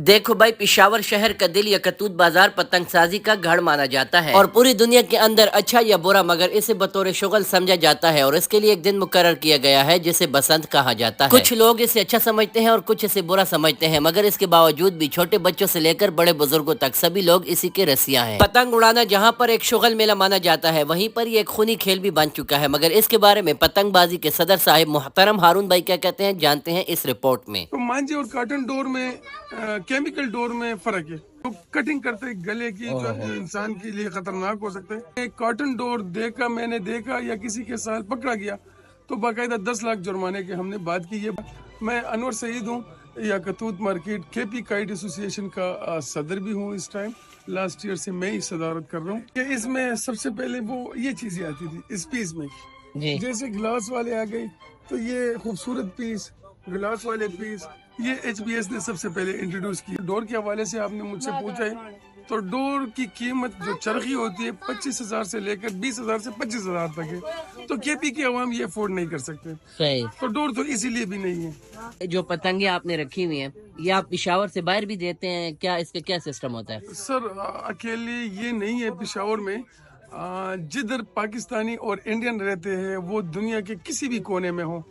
देखो भाई, पिशावर शहर का दिल यकतूत बाजार पतंग साजी का गढ़ माना जाता है और पूरी दुनिया के अंदर अच्छा या बुरा मगर इसे बतौर शुगल समझा जाता है और इसके लिए एक दिन मुकर्रर किया गया है जिसे बसंत कहा जाता है। कुछ लोग इसे अच्छा समझते हैं और कुछ इसे बुरा समझते हैं, मगर इसके बावजूद भी छोटे बच्चों से लेकर बड़े बुजुर्गों तक सभी लोग इसी के रसिया हैं। पतंग उड़ाना जहाँ पर एक शुगल मेला माना जाता है, वहीं पर ये एक खूनी खेल भी बन चुका है। मगर इसके बारे में पतंगबाजी के सदर साहिब मोहतरम हारून भाई क्या कहते हैं, जानते हैं इस रिपोर्ट में। तो मांझे और कॉटन डोर में केमिकल डोर में फर्क है। तो कटिंग करते गले की जो इंसान के लिए खतरनाक हो सकते हैं। एक कॉटन डोर मैंने देखा या किसी के साथ पकड़ा गया तो बाकायदा 10 लाख जुर्माने की हमने बात की है। मैं अनवर सईद हूँ, यकतूत मार्केट केपी काइट एसोसिएशन का सदर भी हूँ। इस टाइम लास्ट ईयर से मैं ही सदारत कर रहा हूँ। इसमें सबसे पहले वो ये चीजें आती थी इस पीस में, जैसे ग्लास वाले आ गए तो ये खूबसूरत पीस, ग्लास वाले पीस ये HBS ने सबसे पहले इंट्रोड्यूस किया। डोर के हवाले से आपने मुझसे पूछा है, तो डोर की कीमत जो चरखी होती है 25,000 से लेकर 20,000 से 25,000 तक है। तो केपी के अवाम ये अफोर्ड नहीं कर सकते। सही। तो डोर तो इसीलिए भी नहीं है। जो पतंगे आपने रखी हुई हैं, ये आप पिशावर से बाहर भी देते हैं क्या? इसका क्या सिस्टम होता है? सर अकेले ये नहीं है पिशावर में, जिधर पाकिस्तानी और इंडियन रहते हैं वो दुनिया के किसी भी कोने में हो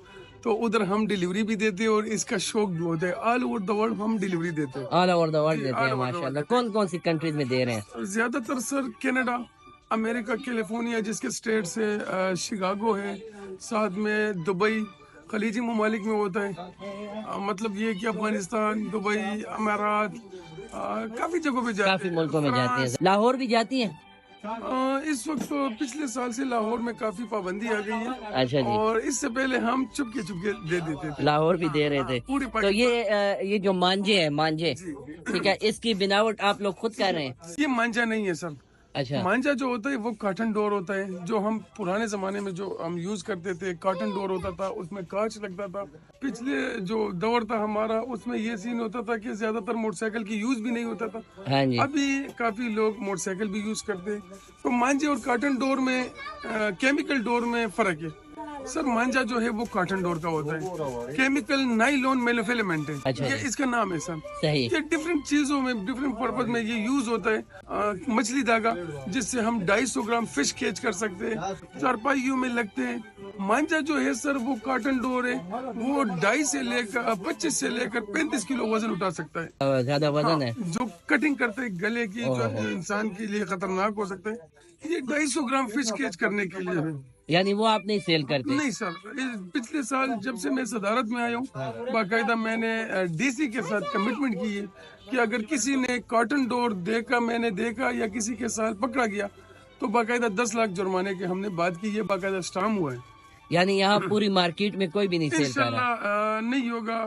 तो उधर हम डिलीवरी भी देते हैं और इसका शौक भी होता है। ऑल ओवर द वर्ल्ड हम डिलीवरी देते हैं। ऑल ओवर द वर्ल्ड देते हैं माशाल्लाह। कौन कौन सी कंट्रीज में दे रहे हैं? ज्यादातर सर कनाडा, अमेरिका, कैलिफोर्निया जिसके स्टेट से शिकागो है, साथ में दुबई, खलीजी ममालिक में होता है। मतलब ये कि अफगानिस्तान, दुबई, अमारात, काफी जगहों पे जाते हैं। काफी मुल्कों में जाती हैं। लाहौर भी जाती हैं? इस वक्त तो पिछले साल से लाहौर में काफी पाबंदी आ गई है। अच्छा जी। और इससे पहले हम चुपके चुपके दे देते थे। लाहौर भी दे रहे थे। तो ये जो मांझे है, मांझे ठीक है, इसकी बनावट आप लोग खुद कर रहे हैं? ये मांझा नहीं है सर। अच्छा। मांझा जो होता है वो कॉटन डोर होता है, जो हम पुराने जमाने में जो हम यूज करते थे। कॉटन डोर होता था, उसमें कांच लगता था। पिछले जो दौर था हमारा उसमें ये सीन होता था कि ज्यादातर मोटरसाइकिल की यूज भी नहीं होता था। हाँ जी। अभी काफी लोग मोटरसाइकिल भी यूज करते हैं। तो मांझे और कॉटन डोर में केमिकल डोर में फर्क है। सर मांझा जो है वो कॉटन डोर का होता है, केमिकल नाइलॉन मोनोफिलामेंट है। अच्छा ये इसका नाम है सर। सही। ये डिफरेंट चीजों में, डिफरेंट पर्पज में ये यूज होता है। मछली धागा जिससे हम 250 ग्राम फिश कैच कर सकते हैं, चारपाइयों में लगते हैं। मांझा जो है सर वो कॉटन डोर है, वो 2.5 से लेकर 25 से लेकर 35 किलो वजन उठा सकता है। ज्यादा वजन है। जो कटिंग करते हैं गले की जो इंसान के लिए खतरनाक हो सकता है। ये 250 ग्राम फिश कैच करने के लिए है। यानी वो आप नहीं सेल करते? नहीं सर, पिछले साल जब से मैं सदारत में आया हूँ बाकायदा मैंने DC के साथ कमिटमेंट की है कि अगर किसी ने कॉटन डोर मैंने देखा या किसी के साथ पकड़ा गया तो बाकायदा 10 लाख जुर्माने की हमने बात की है, बाकायदा स्टाम्प हुआ है। यानी यहाँ पूरी मार्केट में कोई भी नहीं सेल कर रहा? नहीं होगा,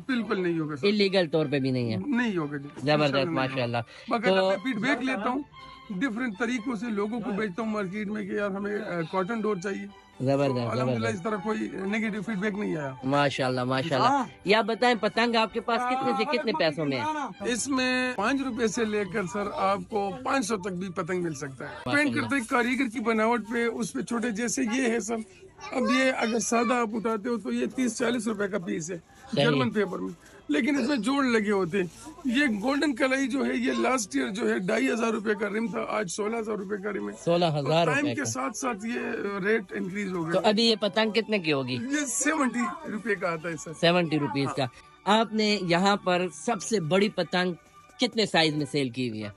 बिल्कुल नहीं होगा सर। इलीगल तौर पे भी नहीं है? नहीं होगा जी। जबरदस्त माशाल्लाह। बाकायदा मैं फीडबैक लेता हूँ, डिफरेंट तरीकों से लोगों को बेचता हूँ मार्केट में कि यार हमें कॉटन डोर चाहिए। जबरदस्त अल्हम्दुलिल्लाह जबरदस्त इस तरह कोई नेगेटिव फीडबैक नहीं आया। माशाल्लाह माशाल्लाह। या बताएं पतंग आपके पास कितने से कितने पैसों में है? इसमें 5 रुपए से लेकर सर आपको 500 तक भी पतंग मिल सकता है। डिपेंड करता है कारीगर की बनावट पे, उस पे छोटे जैसे ये है सर। अब ये अगर सादा आप उठाते हो तो ये 30-40 रुपए का पीस है जर्मन पेपर में, लेकिन इसमें जोड़ लगे होते हैं। ये गोल्डन कलाई जो है ये लास्ट ईयर जो है 2,500 रुपए का रिम था, आज 16,000 रुपए का रिम है। 16,000 टाइम रुपए के का। साथ साथ ये रेट इंक्रीज हो तो गया। अभी ये पतंग कितने की होगी? ये 70 रुपए का आता है सर। 70 रुपीज का। आपने यहाँ पर सबसे बड़ी पतंग कितने साइज में सेल की हुई है?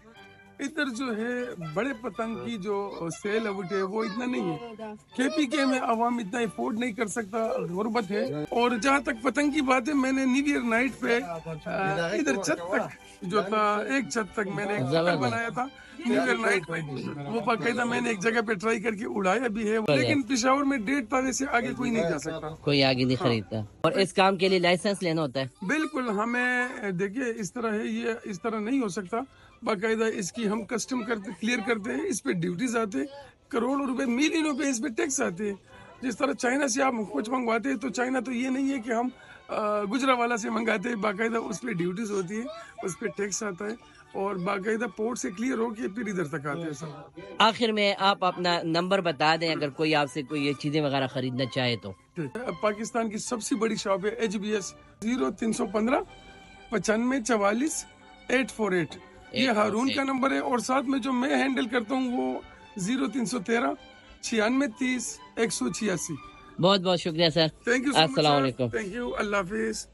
इधर जो है बड़े पतंग की जो सेल अवट है वो इतना नहीं है। KPK में आवाम इतना अफोर्ड नहीं कर सकता, गुर्बत है। और जहाँ तक पतंग की बात है, मैंने न्यू ईयर नाइट पे इधर छत तक जो था, एक छत तक मैंने एक पतंग बनाया था न्यू ईयर नाइट पे। वो बाकायदा मैंने एक जगह पे ट्राई करके उड़ाया भी है, लेकिन पिशावर में 1.5 तारे से आगे कोई नहीं जा सकता। कोई आगे नहीं खरीदता। और इस काम के लिए लाइसेंस लेना होता है? बिल्कुल, हमें देखिए इस तरह है, ये इस तरह नहीं हो सकता। बाकायदा इसकी हम कस्टम करते, क्लियर करते हैं, इस पे ड्यूटीज आते हैं, करोड़ों रुपए, मिलियनों पे इस पे टैक्स आते हैं। जिस तरह चाइना से आप कुछ मंगवाते हैं तो चाइना तो ये नहीं है कि हम गुजरावाला से मंगाते हैं, बाकायदा उस पर ड्यूटीज होती है, उस पर टैक्स आता है और बाकायदा पोर्ट से क्लियर हो के फिर इधर तक आते हैं सर। आखिर में आप अपना नंबर बता दें अगर कोई आपसे कोई ये चीजें वगैरह खरीदना चाहे तो। पाकिस्तान की सबसे बड़ी शॉप है HBS 0315 95 44 848. یہ ہارون کا نمبر ہے، اور ساتھ میں جو میں ہینڈل کرتا ہوں وہ 0313 9630 186. بہت بہت شکریہ سر. تھینک یو سو مچ. السلام علیکم. Thank you. اللہ حافظ.